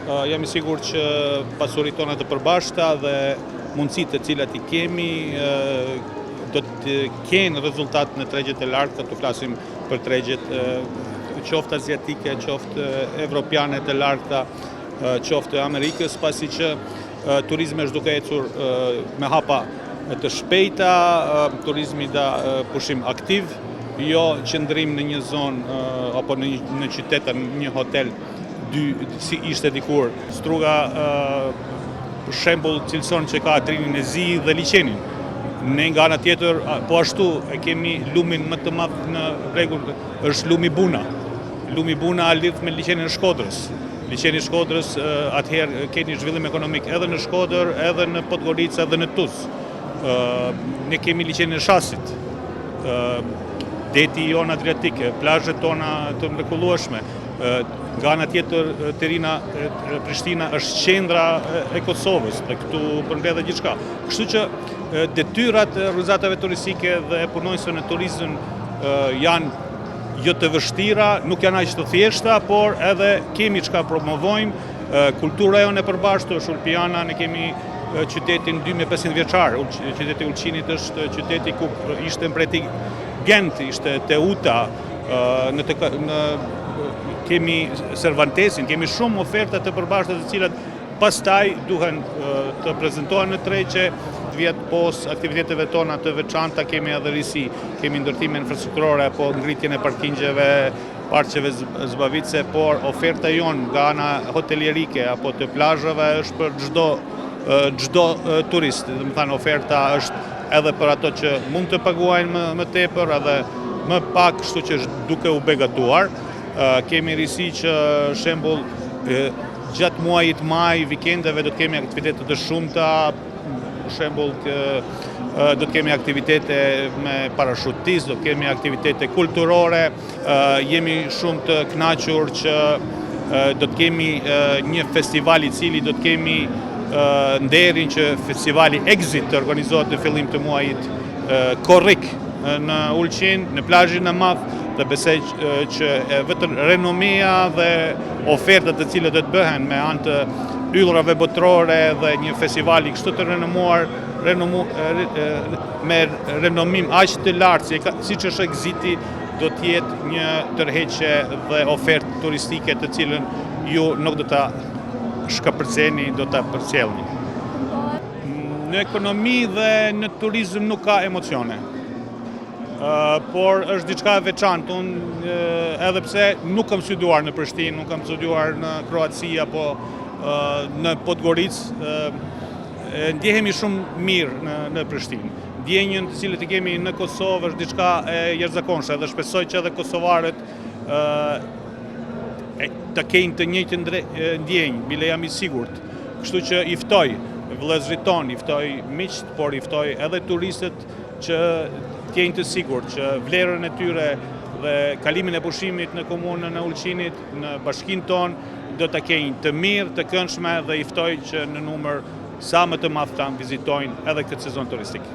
Jam I sigurt që pasuritë tona të përbashkëta dhe mundësitë të cilat I kemi do të kenë rezultat në tregjet e larta, të flasim për tregjet qoftë aziatike, qoftë evropiane të larta, qoftë Amerikës, pasi që turizmi është duke ecur me hapa të shpejta, turizmi da pushim aktiv, jo qëndrim në një zonë apo në qytet, në një hotel, si ishte dikur. Struga, për shembull, cilëson që ka Trinin e Zi dhe liçenin. Ne nga ana tjetër, po ashtu e kemi lumin më të madh në rregull, është lumi Buna. Lumi Buna lidh me liçenin e Shkodrës. Liçeni I Shkodrës atëherë keni zhvillim ekonomik edhe në Shkodër, edhe në Podgorica, edhe në Tuz. Ne kemi liçenin e Shasit. Deti jon Adriatik, plazhet tona të mrekullueshme. Nga ana tjetër, Terina Prishtina është qendra e Kosovës dhe këtu përmbledhet gjithçka. Kështu që detyrat e rrugëzatave turistike dhe punonjësve në turizëm janë jo të vështira, nuk janë aq të thjeshta, por edhe kemi çka promovojmë. Kultura jonë e përbashkëtë është Ulpiana, ne kemi qytetin 2500 vjeçar. Qyteti I Ulqinit është qyteti ku ishte mbreti Gent, ishte Teuta, kemi Cervantesin, kemi shumë oferta të përbashkëta të cilat pastaj duhen të prezantohen në tregje. Vjet pos aktiviteteve tona të veçanta kemi edhe risi, kemi ndërtime infrastrukturore apo ngritjen e parkingjeve, parqeve zbavitse, por oferta jonë nga ana hotelierike apo të plazheve është për çdo turist. Domethënë oferta është edhe për ato që mund të paguajnë më tepër, edhe më pak, kështu që është duke u begatuar. Kemi risi që shembull gjatë muajit maj, vikendeve do të kemi aktivitete të shumta, për shembull do të kemi aktivitete me parashutistë, do të kemi aktivitete kulturore, jemi shumë të kënaqur që do të kemi një festival I cili do të kemi nderin që festivali Exit të organizohet në fillim të muajit korrik në Ulqin, në plazhin e madh, dhe besoj që vetëm renomia dhe ofertat të cilat do të bëhen me anë të yllrave botërore dhe një festivali kështu të renomuar, me renomim aq të lartë siç është Exiti, do të jetë një tërheqje dhe ofertë turistike të cilën ju nuk do ta shkapërceni, do ta përcjellni. Në ekonomi dhe në turizëm nuk ka emocione. Por është diçka e veçantë. Unë edhe pse nuk kam studiuar në Prishtinë, nuk kam studiuar në Kroaci apo në Podgoricë, ndjehemi shumë mirë në Prishtinë. Ndjenjën të cilët I kemi në Kosovë është diçka e jashtëzakonshme dhe shpresoj që edhe kosovarët të kenë të njëjtën ndjenjë, bile jam I sigurt. Kështu që I ftoj vëllezërit tonë, I ftoj miqt, por I ftoj edhe turistët që t'jenë të sigurt që vlerën e tyre dhe kalimin e pushimit në komunën e Ulqinit, në bashkinë tonë, do ta kenë të mirë, të këndshme dhe I ftoj që në numër sa më të madh ta vizitojnë edhe këtë sezon turistik.